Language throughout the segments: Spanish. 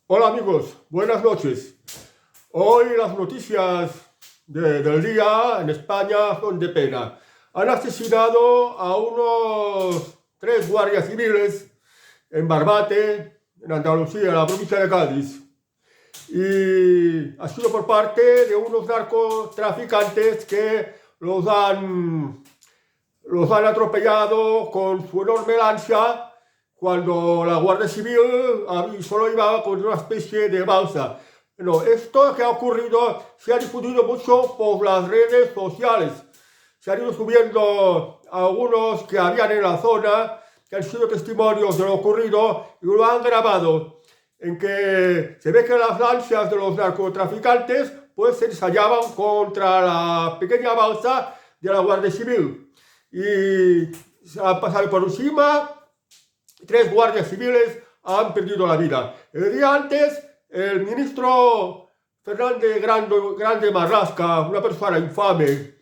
Hola amigos, buenas noches. Hoy las noticias del día en España son de pena. Han asesinado a unos 3 guardias civiles en Barbate, en Andalucía, en la provincia de Cádiz. Y ha sido por parte de unos narcotraficantes que los han atropellado con su enorme lancha cuando la Guardia Civil solo iba con una especie de balsa. Bueno, esto que ha ocurrido se ha difundido mucho por las redes sociales. Se han ido subiendo algunos que habían en la zona, que han sido testimonios de lo ocurrido y lo han grabado, en que se ve que las lanchas de los narcotraficantes pues se ensayaban contra la pequeña balsa de la Guardia Civil. Y se han pasado por encima. 3 guardias civiles han perdido la vida. El día antes, el ministro Fernández Grande Marlaska, una persona infame,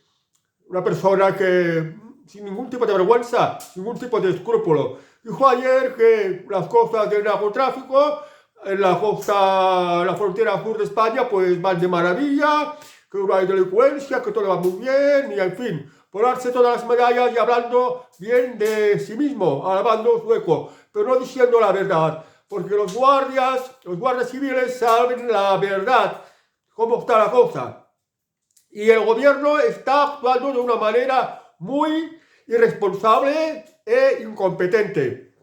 una persona que sin ningún tipo de vergüenza, sin ningún tipo de escrúpulo, dijo ayer que las cosas del narcotráfico en la costa, en la frontera sur de España, pues van de maravilla, que no hay delincuencia, que todo va muy bien, y en fin, por darse todas las medallas y hablando bien de sí mismo, alabando su eco, pero no diciendo la verdad, porque los guardias civiles saben la verdad, cómo está la cosa. Y el gobierno está actuando de una manera muy irresponsable e incompetente.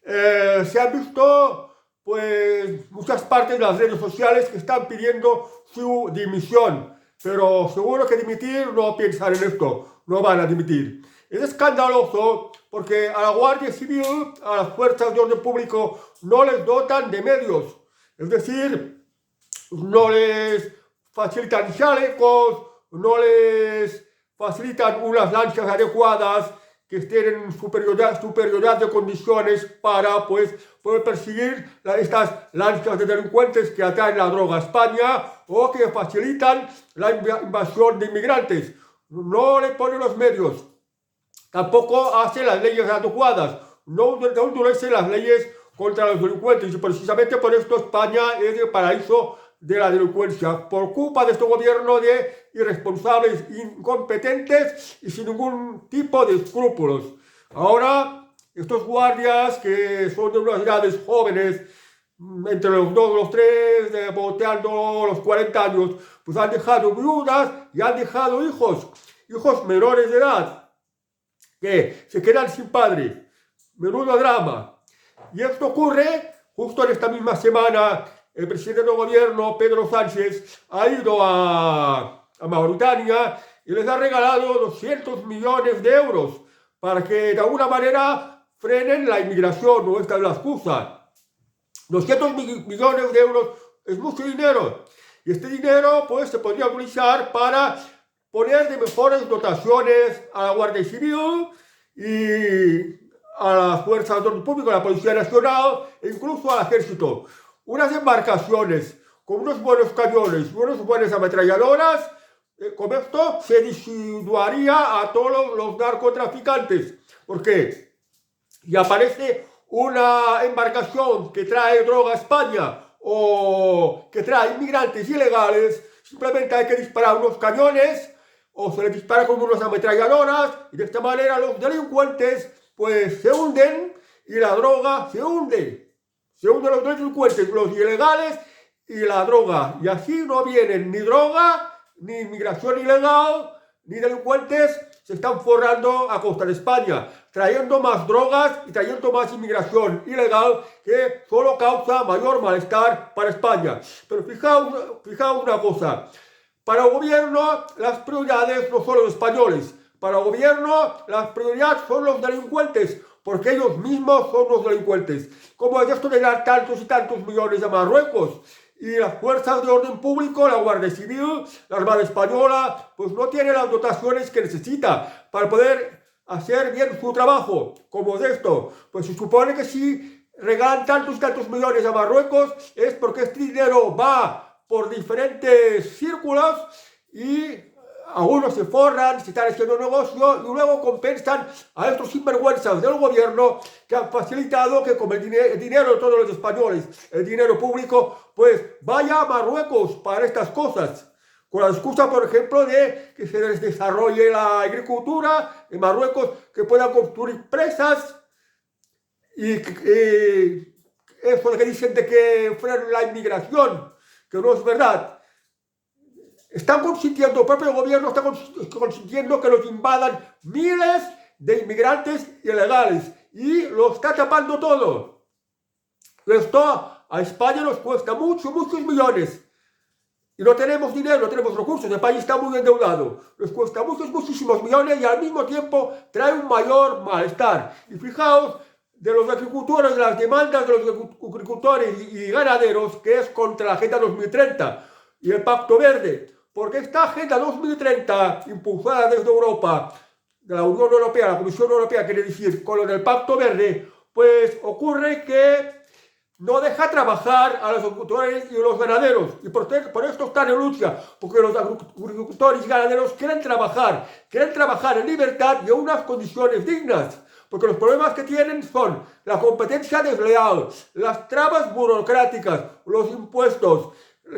Se han visto pues muchas partes de las redes sociales que están pidiendo su dimisión, pero seguro que dimitir no piensan en esto, no van a dimitir. Es escandaloso porque a la Guardia Civil, a las fuerzas de orden público, no les dotan de medios, es decir, no les facilitan chalecos, no les facilitan unas lanchas adecuadas que estén en superioridad de condiciones para pues, poder perseguir estas lanchas de delincuentes que atraen la droga a España o que facilitan la invasión de inmigrantes. No le ponen los medios, tampoco hace las leyes adecuadas, no endurece las leyes contra los delincuentes, y precisamente por esto España es el paraíso de la delincuencia, por culpa de este gobierno de irresponsables, incompetentes y sin ningún tipo de escrúpulos. Ahora, estos guardias que son de unas edades jóvenes, entre los 2 los 3, boteando los 40 años, pues han dejado viudas y han dejado hijos menores de edad, que se quedan sin padre. Menudo drama. Y esto ocurre justo en esta misma semana. El presidente del gobierno, Pedro Sánchez, ha ido a Mauritania y les ha regalado 200 millones de euros para que de alguna manera frenen la inmigración, no esta es la excusa. 200 millones de euros es mucho dinero, y este dinero pues se podría utilizar para poner de mejores dotaciones a la Guardia Civil y a las fuerzas de orden público, a la Policía Nacional e incluso al Ejército. Unas embarcaciones con unos buenos cañones y unas buenas ametralladoras, con esto se disuadiría a todos los narcotraficantes. ¿Por qué? Y aparece una embarcación que trae droga a España o que trae inmigrantes ilegales, simplemente hay que disparar unos cañones o se les dispara con unas ametralladoras, y de esta manera los delincuentes pues se hunden y la droga se hunde. Se hunden los delincuentes, los ilegales y la droga. Y así no vienen ni droga, ni inmigración ilegal, ni delincuentes. Se están forrando a costa de España, trayendo más drogas y trayendo más inmigración ilegal que solo causa mayor malestar para España. Pero fijaos una cosa. Para el gobierno las prioridades no son los españoles. Para el gobierno las prioridades son los delincuentes, porque ellos mismos son los delincuentes. ¿Cómo es esto de dar tantos y tantos millones a Marruecos? Y las fuerzas de orden público, la Guardia Civil, la Armada Española, pues no tienen las dotaciones que necesita para poder hacer bien su trabajo. ¿Cómo es esto? Pues se supone que si regalan tantos y tantos millones a Marruecos es porque este dinero va por diferentes círculos y algunos se forran, se están haciendo negocio y luego compensan a estos sinvergüenzas del gobierno que han facilitado que con el dinero de todos los españoles, el dinero público, pues vaya a Marruecos para estas cosas. Con la excusa, por ejemplo, de que se desarrolle la agricultura en Marruecos, que puedan construir presas y eso de que dicen de que frenan la inmigración, que no es verdad. Están consintiendo, el propio gobierno está consintiendo que los invadan miles de inmigrantes ilegales y lo está tapando todo. Esto a España nos cuesta muchos millones. Y no tenemos dinero, no tenemos recursos, el país está muy endeudado. Nos cuesta muchísimos millones y al mismo tiempo trae un mayor malestar. Y fijaos, de los agricultores, de las demandas de los agricultores y ganaderos, que es contra la Agenda 2030 y el Pacto Verde. Porque esta Agenda 2030, impulsada desde Europa, de la Unión Europea, la Comisión Europea, quiere decir, con lo del Pacto Verde, pues ocurre que no deja trabajar a los agricultores y los ganaderos. Y por esto están en lucha, porque los agricultores y ganaderos quieren trabajar en libertad y en unas condiciones dignas. Porque los problemas que tienen son la competencia desleal, las trabas burocráticas, los impuestos,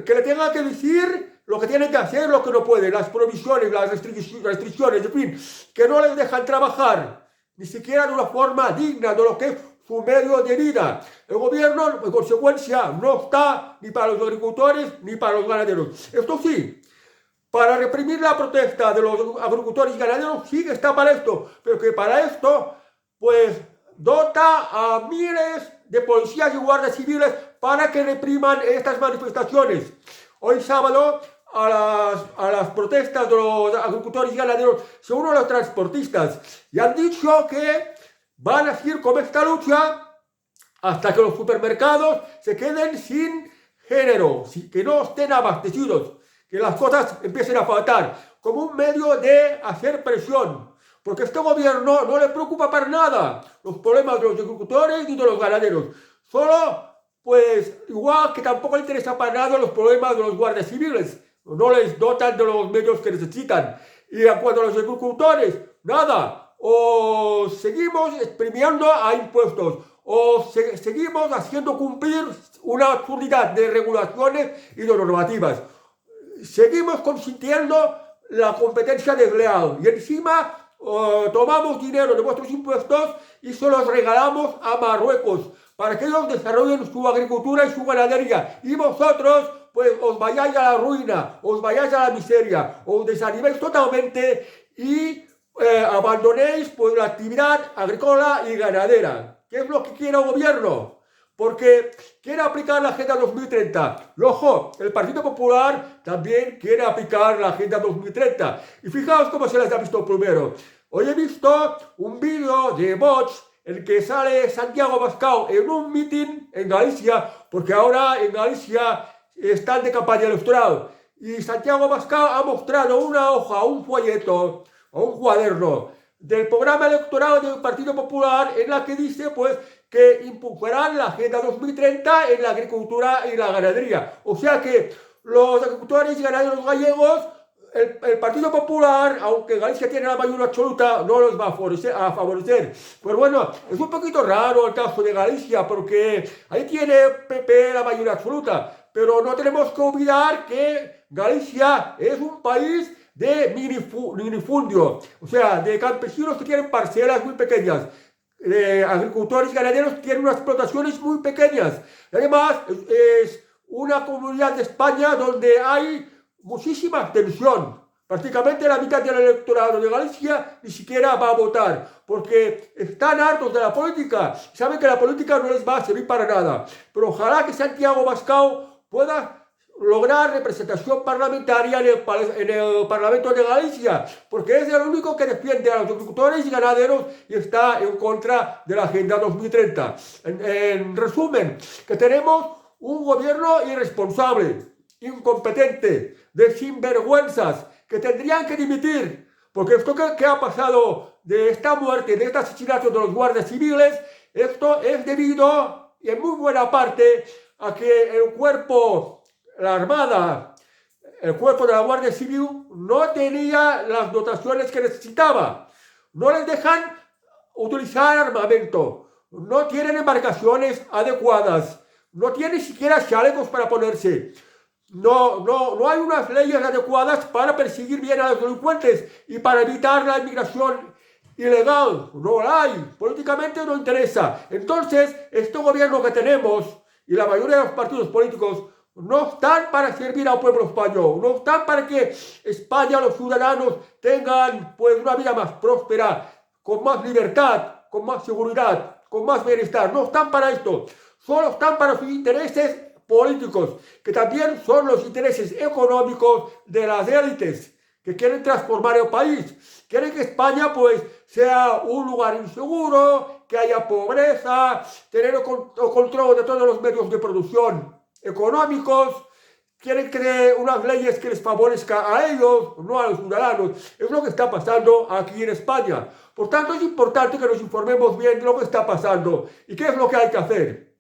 que le tengan que decir lo que tienen que hacer, lo que no pueden, las provisiones, las restricciones, en fin, que no les dejan trabajar, ni siquiera de una forma digna de lo que es su medio de vida. El gobierno, en consecuencia, no está ni para los agricultores ni para los ganaderos. Esto sí, para reprimir la protesta de los agricultores y ganaderos, sí que está para esto, pero que para esto, pues, dota a miles de policías y guardias civiles para que repriman estas manifestaciones. Hoy sábado, a las protestas de los agricultores y ganaderos se unen los transportistas y han dicho que van a seguir con esta lucha hasta que los supermercados se queden sin género, que no estén abastecidos, que las cosas empiecen a faltar, como un medio de hacer presión. Porque a este gobierno no le preocupa para nada los problemas de los agricultores ni de los ganaderos. Solo, pues, igual que tampoco le interesa para nada los problemas de los guardias civiles. No les dotan de los medios que necesitan. Y en cuanto a los agricultores, nada. O seguimos exprimiendo a impuestos, o seguimos haciendo cumplir una absurdidad de regulaciones y de normativas. Seguimos consintiendo la competencia desleal y encima tomamos dinero de vuestros impuestos y se los regalamos a Marruecos para que ellos desarrollen su agricultura y su ganadería y vosotros pues os vayáis a la ruina, os vayáis a la miseria, os desaniméis totalmente y abandonéis pues la actividad agrícola y ganadera. ¿Qué es lo que quiere el gobierno? Porque quiere aplicar la Agenda 2030. Y ojo, el Partido Popular también quiere aplicar la Agenda 2030. Y fijaos cómo se les ha visto primero. Hoy he visto un vídeo de Vox en el que sale Santiago Abascal en un mitin en Galicia, porque ahora en Galicia están de campaña electoral. Y Santiago Abascal ha mostrado una hoja, un folleto o un cuaderno del programa electoral del Partido Popular en la que dice pues que impulsarán la Agenda 2030 en la agricultura y la ganadería. O sea que los agricultores y ganaderos gallegos, el Partido Popular, aunque Galicia tiene la mayoría absoluta, no los va a favorecer. Pues bueno, es un poquito raro el caso de Galicia, porque ahí tiene PP la mayoría absoluta, pero no tenemos que olvidar que Galicia es un país de minifundio, o sea, de campesinos que tienen parcelas muy pequeñas. Agricultores y ganaderos tienen unas explotaciones muy pequeñas. Además, es una comunidad de España donde hay muchísima abstención. Prácticamente la mitad del electorado de Galicia ni siquiera va a votar, porque están hartos de la política. Saben que la política no les va a servir para nada. Pero ojalá que Santiago Abascal pueda lograr representación parlamentaria en el Parlamento de Galicia, porque es el único que defiende a los agricultores y ganaderos y está en contra de la Agenda 2030. En resumen, que tenemos un gobierno irresponsable, incompetente, de sinvergüenzas, que tendrían que dimitir, porque esto que ha pasado de esta muerte, de este asesinato de los guardias civiles, esto es debido, y en muy buena parte, a que el cuerpo, la Armada el cuerpo de la Guardia Civil no tenía las dotaciones que necesitaba. No les dejan utilizar armamento, no tienen embarcaciones adecuadas, no tienen siquiera chalecos para ponerse. No hay unas leyes adecuadas para perseguir bien a los delincuentes y para evitar la inmigración ilegal. No la hay. Políticamente no interesa. Entonces, este gobierno que tenemos y la mayoría de los partidos políticos no están para servir al pueblo español, no están para que España, los ciudadanos, tengan pues una vida más próspera, con más libertad, con más seguridad, con más bienestar. No están para esto. Solo están para sus intereses políticos, que también son los intereses económicos de las élites, que quieren transformar el país. Quieren que España pues sea un lugar inseguro, que haya pobreza, tener el control de todos los medios de producción económicos. Quieren crear unas leyes que les favorezcan a ellos, no a los ciudadanos. Es lo que está pasando aquí en España. Por tanto, es importante que nos informemos bien de lo que está pasando y qué es lo que hay que hacer.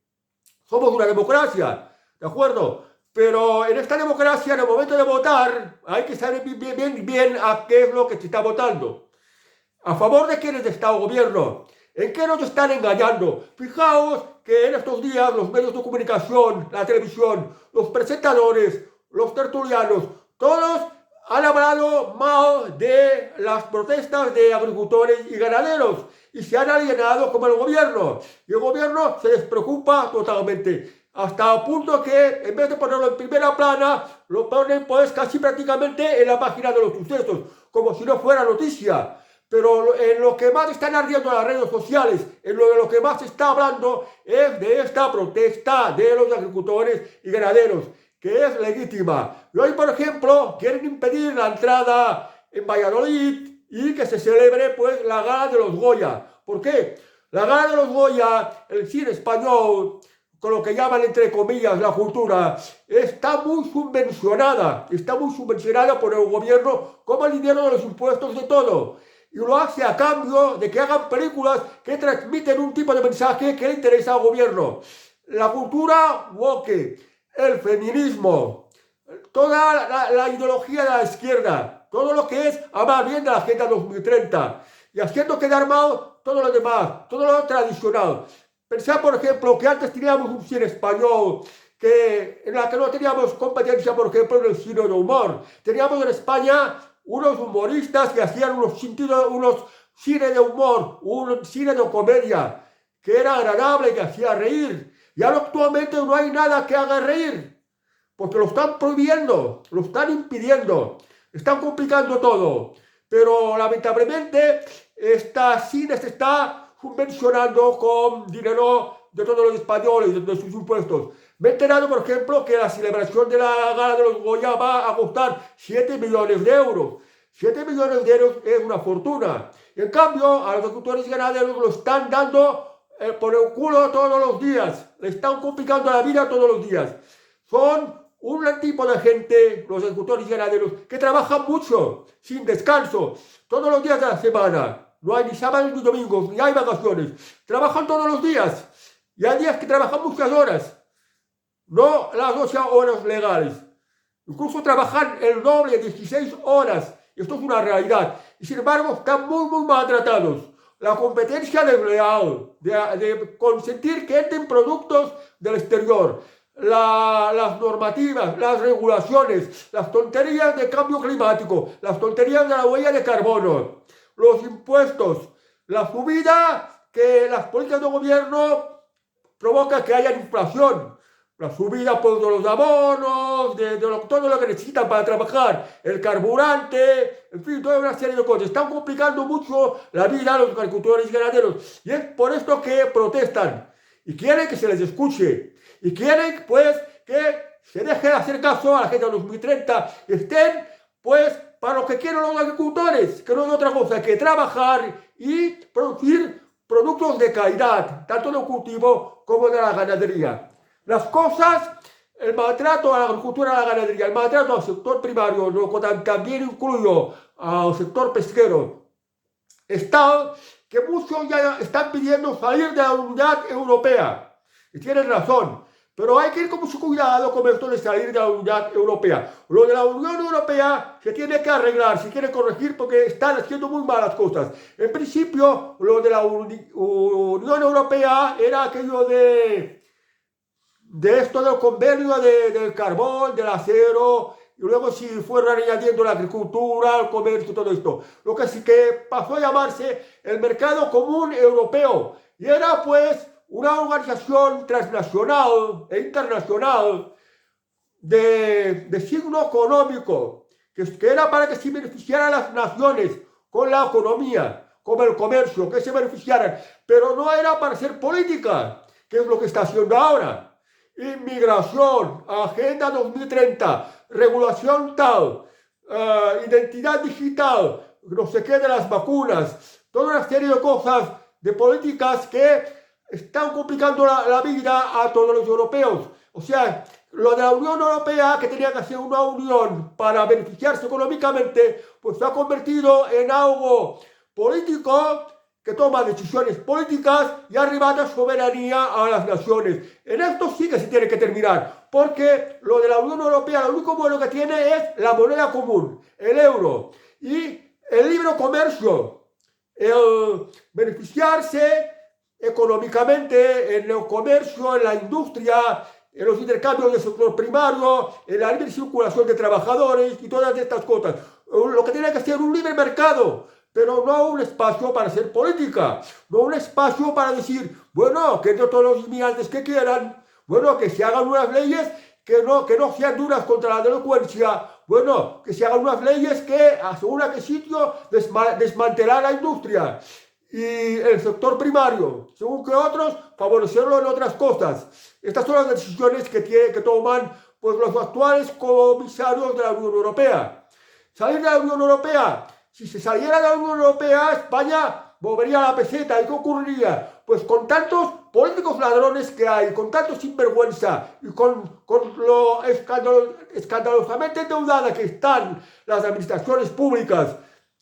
Somos una democracia, ¿de acuerdo? Pero en esta democracia, en el momento de votar, hay que saber bien a qué es lo que se está votando. ¿A favor de quién está el gobierno? ¿En qué nos están engañando? Fijaos que en estos días los medios de comunicación, la televisión, los presentadores, los tertulianos, todos han hablado mal de las protestas de agricultores y ganaderos y se han alienado con el gobierno. Y el gobierno se despreocupa totalmente, hasta el punto que en vez de ponerlo en primera plana, lo ponen pues casi prácticamente en la página de los sucesos, como si no fuera noticia. Pero en lo que más están ardiendo las redes sociales, en lo que más se está hablando es de esta protesta de los agricultores y ganaderos, que es legítima. Y hoy, por ejemplo, quieren impedir la entrada en Valladolid y que se celebre pues la gala de los Goya. ¿Por qué? La gala de los Goya, el cine español, con lo que llaman entre comillas la cultura, está muy subvencionada por el gobierno, como el dinero de los impuestos de todo. Y lo hace a cambio de que hagan películas que transmiten un tipo de mensaje que le interesa al gobierno. La cultura woke, el feminismo, toda la ideología de la izquierda, todo lo que es hablar bien de la Agenda 2030 y haciendo quedar mal todo lo demás, todo lo tradicional. Pensad, por ejemplo, que antes teníamos un cine español en la que no teníamos competencia, por ejemplo, en el cine de humor. Teníamos en España unos humoristas que hacían unos cine de humor, un cine de comedia, que era agradable y que hacía reír. Y ahora actualmente no hay nada que haga reír, porque lo están prohibiendo, lo están impidiendo, están complicando todo. Pero lamentablemente esta cine se está subvencionando con dinero de todos los españoles, de sus impuestos. Me he enterado, por ejemplo, que la celebración de la gala de los Goya va a costar 7 millones de euros. 7 millones de euros es una fortuna. Y en cambio, a los agricultores y ganaderos lo están dando por el culo todos los días. Le están complicando la vida todos los días. Son un tipo de gente, los agricultores y ganaderos, que trabajan mucho, sin descanso, todos los días de la semana. No hay ni sábados ni domingos, ni hay vacaciones. Trabajan todos los días. Y hay días que trabajan muchas horas. No las 12 horas legales. Incluso trabajan el doble, 16 horas. Esto es una realidad. Y sin embargo, están muy maltratados. La competencia desleal, de consentir que entren productos del exterior, las normativas, las regulaciones, las tonterías de cambio climático, las tonterías de la huella de carbono, los impuestos, la subida que las políticas de gobierno provoca que haya inflación, la subida pues, de los abonos, todo lo que necesitan para trabajar, el carburante, en fin, toda una serie de cosas. Están complicando mucho la vida a los agricultores y ganaderos. Y es por esto que protestan. Y quieren que se les escuche. Y quieren, pues, que se deje de hacer caso a la Agenda 2030. Estén, pues, para lo que quieren los agricultores, que no es otra cosa que trabajar y producir productos de calidad, tanto del cultivo como de la ganadería. Las cosas, el maltrato a la agricultura y a la ganadería, el maltrato al sector primario, también incluyo al sector pesquero, está que muchos ya están pidiendo salir de la Unidad Europea. Y tienen razón, Pero hay que ir con mucho cuidado con esto de salir de la Unidad Europea. Lo de la Unión Europea se tiene que arreglar, se quiere corregir porque están haciendo muy malas cosas. En principio, lo de la Unión Europea era aquello de esto del convenio del carbón, del acero, y luego si fueron añadiendo la agricultura, el comercio, todo esto. Lo que sí que pasó a llamarse el Mercado Común Europeo. Y era pues una organización transnacional e internacional de signo económico, que era para que se beneficiaran las naciones con la economía, con el comercio, que se beneficiaran, pero no era para hacer política, que es lo que está haciendo ahora. Inmigración, Agenda 2030, regulación tal, identidad digital, no sé qué de las vacunas, toda una serie de cosas, de políticas que están complicando la vida a todos los europeos. O sea, lo de la Unión Europea, que tenía que ser una unión para beneficiarse económicamente, pues se ha convertido en algo político que toma decisiones políticas y arrebata soberanía a las naciones. En esto sí que se tiene que terminar, porque lo de la Unión Europea, lo único bueno que tiene es la moneda común, el euro, y el libre comercio, el beneficiarse económicamente en el comercio, en la industria, en los intercambios del sector primario, en la libre circulación de trabajadores y todas estas cosas. Lo que tiene que ser un libre mercado, pero no un espacio para hacer política, no un espacio para decir, bueno, que entre todos los inmigrantes que quieran, bueno, que se hagan unas leyes que no sean duras contra la delincuencia, bueno, que se hagan unas leyes que según a qué sitio desmantelar la industria y el sector primario, según que otros favorecerlo en otras cosas. Estas son las decisiones que toman pues, los actuales comisarios de la Unión Europea. Salir de la Unión Europea. Si se saliera de la Unión Europea, España volvería a la peseta. ¿Y qué ocurriría? Pues con tantos políticos ladrones que hay, con tanto sinvergüenza y con lo escandalosamente endeudadas que están las administraciones públicas,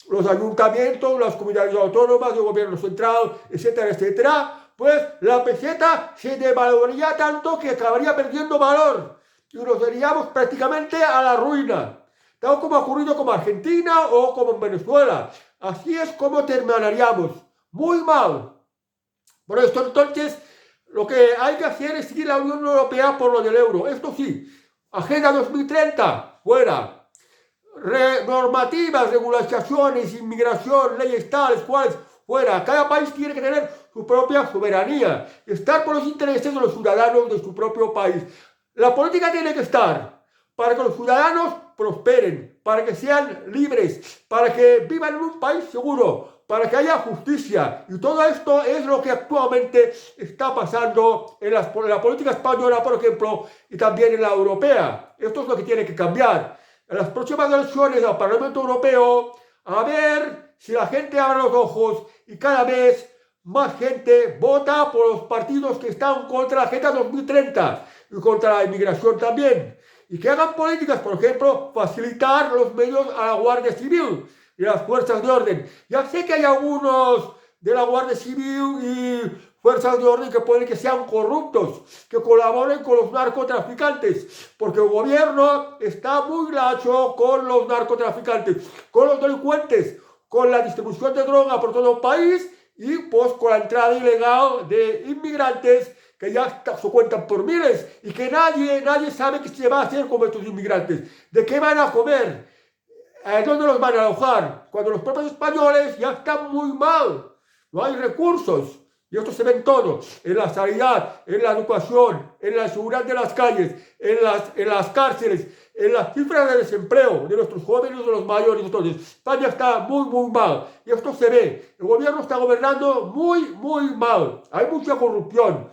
los ayuntamientos, las comunidades autónomas, el gobierno central, etcétera, etcétera, pues la peseta se devaluaría tanto que acabaría perdiendo valor y nos iríamos prácticamente a la ruina. Tal como ha ocurrido con Argentina o como en Venezuela. Así es como terminaríamos. Muy mal. Por esto, entonces, lo que hay que hacer es seguir la Unión Europea por lo del euro. Esto sí, Agenda 2030, fuera. Normativas, regulaciones, inmigración, leyes tales, cuales, fuera. Cada país tiene que tener su propia soberanía. Estar por los intereses de los ciudadanos de su propio país. La política tiene que estar para que los ciudadanos prosperen, para que sean libres, para que vivan en un país seguro, para que haya justicia. Y todo esto es lo que actualmente está pasando en la política española, por ejemplo, y también en la europea. Esto es lo que tiene que cambiar. En las próximas elecciones al Parlamento Europeo, a ver si la gente abre los ojos y cada vez más gente vota por los partidos que están contra la Agenda 2030 y contra la inmigración también. Y que hagan políticas, por ejemplo, facilitar los medios a la Guardia Civil y a las fuerzas de orden. Ya sé que hay algunos de la Guardia Civil y fuerzas de orden que pueden que sean corruptos, que colaboren con los narcotraficantes, porque el gobierno está muy lacho con los narcotraficantes, con los delincuentes, con la distribución de droga por todo el país y pues con la entrada ilegal de inmigrantes que ya se cuentan por miles y que nadie sabe qué se va a hacer con estos inmigrantes, de qué van a comer, dónde los van a alojar, cuando los propios españoles ya están muy mal, no hay recursos. Y esto se ve en todo, en la sanidad, en la educación, en la seguridad de las calles, en las cárceles, en las cifras de desempleo de nuestros jóvenes, de los mayores. Entonces, España está muy mal. Y esto se ve. El gobierno está gobernando muy mal. Hay mucha corrupción.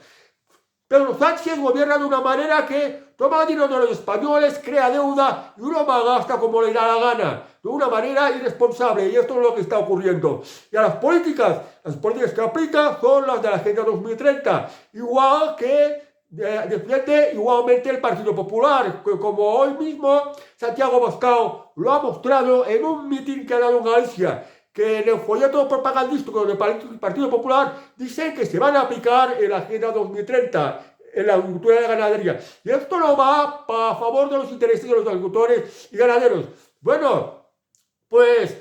Pedro Sánchez gobierna de una manera que toma dinero de los españoles, crea deuda y uno malgasta como le da la gana, de una manera irresponsable, y esto es lo que está ocurriendo. Y a las políticas que aplica son las de la Agenda 2030, igual que defiende igualmente el Partido Popular, que como hoy mismo Santiago Abascal lo ha mostrado en un mitin que ha dado en Galicia, que en el folleto propagandístico del Partido Popular dicen que se van a aplicar en la Agenda 2030 en la agricultura y la ganadería. Y esto no va a favor de los intereses de los agricultores y ganaderos. Bueno, pues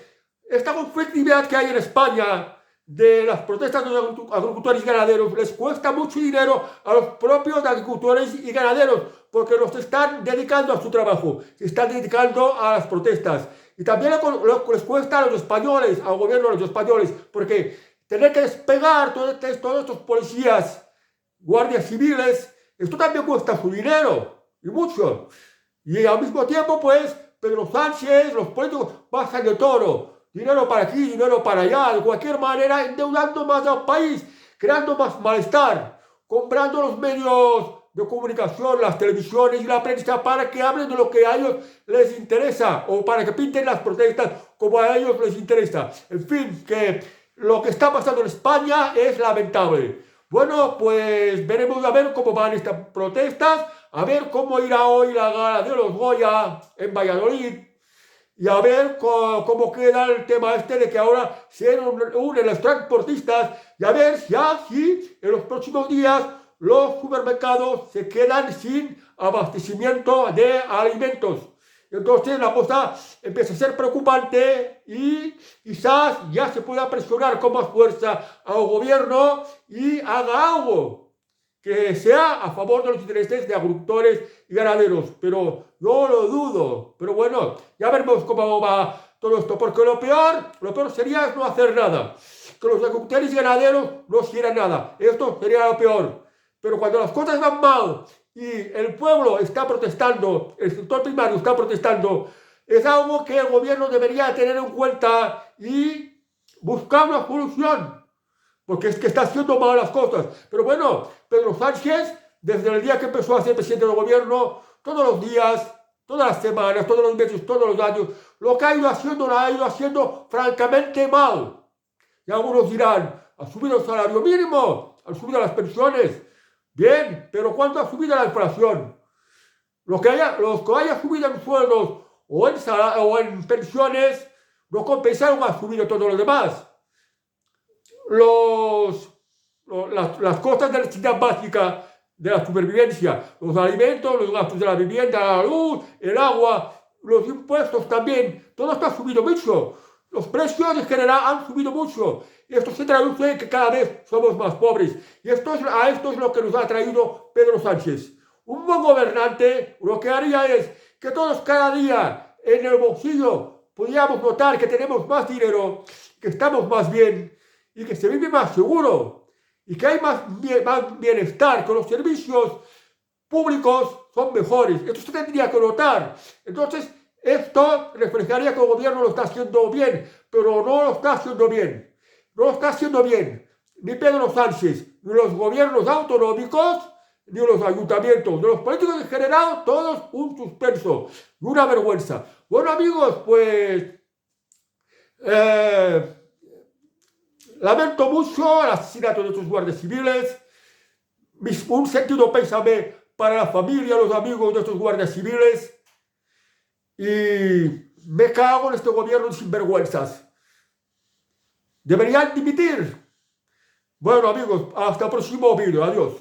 esta conflictividad que hay en España de las protestas de los agricultores y ganaderos les cuesta mucho dinero a los propios agricultores y ganaderos porque los están dedicando a su trabajo, se están dedicando a las protestas. Y también les cuesta a los españoles, al gobierno de los españoles, porque tener que despegar todos estos policías, guardias civiles, esto también cuesta su dinero, y mucho. Y al mismo tiempo, pues, Pedro Sánchez, los políticos bajan de toro. Dinero para aquí, dinero para allá, de cualquier manera, endeudando más al país, creando más malestar, comprando los medios de comunicación, las televisiones y la prensa para que hablen de lo que a ellos les interesa o para que pinten las protestas como a ellos les interesa. En fin, que lo que está pasando en España es lamentable. Bueno, pues veremos a ver cómo van estas protestas, a ver cómo irá hoy la gala de los Goya en Valladolid y a ver cómo queda el tema este de que ahora se unen los transportistas y a ver si así en los próximos días los supermercados se quedan sin abastecimiento de alimentos. Entonces la cosa empieza a ser preocupante y quizás ya se pueda presionar con más fuerza al gobierno y haga algo que sea a favor de los intereses de agricultores y ganaderos. Pero yo lo dudo. Pero bueno, ya veremos cómo va todo esto. Porque lo peor sería no hacer nada. Que los agricultores y ganaderos no hicieran nada. Esto sería lo peor. Pero cuando las cosas van mal y el pueblo está protestando, el sector primario está protestando, es algo que el gobierno debería tener en cuenta y buscar una solución. Porque es que está haciendo mal las cosas. Pero bueno, Pedro Sánchez, desde el día que empezó a ser presidente del gobierno, todos los días, todas las semanas, todos los meses, todos los años, lo que ha ido haciendo lo ha ido haciendo francamente mal. Y algunos dirán, ¿ha subido el salario mínimo? ¿Han subido las pensiones? Bien, pero ¿cuánto ha subido la inflación? Los que haya subido en sueldos o en pensiones no compensaron a subir todo lo demás. Las costas de necesidad básica de la supervivencia, los alimentos, los gastos de la vivienda, la luz, el agua, los impuestos también, todo esto ha subido mucho. Los precios en general han subido mucho. Y esto se traduce en que cada vez somos más pobres. Y esto es lo que nos ha traído Pedro Sánchez. Un buen gobernante lo que haría es que todos cada día en el bolsillo podríamos notar que tenemos más dinero, que estamos más bien y que se vive más seguro y que hay más bienestar, que los servicios públicos son mejores. Esto se tendría que notar. Entonces, esto reflejaría que el gobierno lo está haciendo bien, pero no lo está haciendo bien. No lo está haciendo bien ni Pedro Sánchez, ni los gobiernos autonómicos, ni los ayuntamientos, de los políticos en general, todos un suspenso y una vergüenza. Bueno, amigos, pues lamento mucho el asesinato de estos guardias civiles. Un sentido pésame para la familia, los amigos de estos guardias civiles. Y me cago en este gobierno de sinvergüenzas. Deberían dimitir. Bueno, amigos, hasta el próximo vídeo. Adiós.